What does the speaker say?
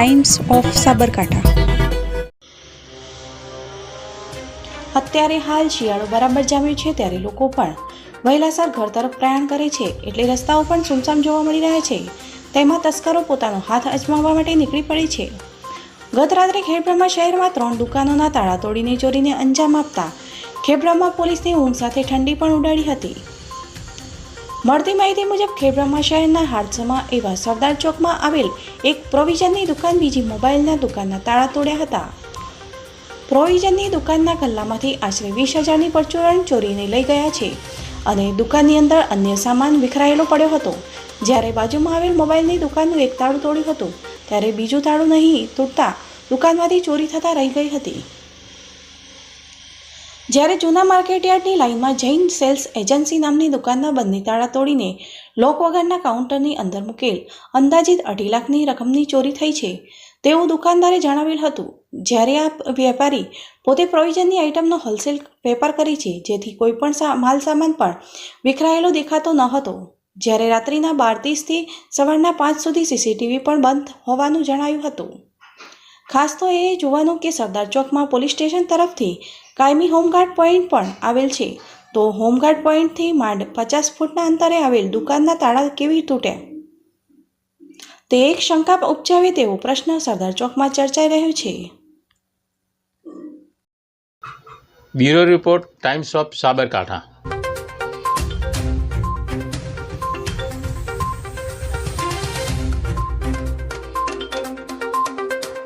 Times of Sabarkantha. અત્યારે હાલ શિયાળો બરાબર જામ્યો છે, ત્યારે લોકો પણ વહેલાસર ઘર તરફ પ્રયાણ કરે છે, એટલે રસ્તાઓ પણ સુમસામ જોવા મળી રહ્યા છે। તેમાં તસ્કરો પોતાનો હાથ અજમાવવા માટે નીકળી પડી છે। ગત રાત્રે ખેડબ્રહ્મા શહેરમાં 3 દુકાનોના તાળા તોડીને ચોરીને અંજામ આપતા ખેડબ્રહ્મા પોલીસની ઊંઘ સાથે ઠંડી પણ ઉડાડી હતી। મળતી માહિતી મુજબ ખેડબ્રહ્મા શહેરના હાડસમાં એવા સરદાર ચોકમાં આવેલ એક પ્રોવિઝનની દુકાન બીજી મોબાઈલના દુકાનના તાળા તોડ્યા હતા। પ્રોવિઝનની દુકાનના ગલ્લામાંથી આશરે 20,000ની પરચુરણ ચોરીને લઈ ગયા છે અને દુકાનની અંદર અન્ય સામાન વિખરાયેલો પડ્યો હતો। જ્યારે બાજુમાં આવેલ મોબાઈલની દુકાનનું એક તાળું તોડ્યું હતું, ત્યારે બીજું તાળું નહીં તૂટતા દુકાનમાંથી ચોરી થતા રહી ગઈ હતી। જ્યારે જૂના માર્કેટયાર્ડની લાઇનમાં જૈન સેલ્સ એજન્સી નામની દુકાનના બંને તાળા તોડીને લોક વગરના કાઉન્ટરની અંદર મૂકેલ અંદાજિત 2.5 લાખની રકમની ચોરી થઈ છે તેવું દુકાનદારે જણાવેલ હતું। જ્યારે આ વેપારી પોતે પ્રોવિઝનની આઇટમનો હોલસેલ વેપાર કરે છે, જેથી કોઈ પણ માલ સામાન પણ વિખરાયેલો દેખાતો ન હતો। જ્યારે રાત્રિના 12:30થી સવારના 5 સુધી સીસીટીવી પણ બંધ હોવાનું જણાવ્યું હતું। ખાસ તો એ જોવાનું કે સરદાર ચોકમાં પોલીસ સ્ટેશન તરફથી કાયમી હોમગાર્ડ પોઈન્ટ પણ આવેલ છે, તો હોમગાર્ડ પોઈન્ટથી માંડ 50 ફૂટના અંતરે આવેલ દુકાનના તાળા કેવી તૂટ્યા, તે એક શંકા ઉપજાવે તેવો પ્રશ્ન સરદાર ચોકમાં ચર્ચાઈ રહ્યો છે। Bureau report, times of Sabarkantha.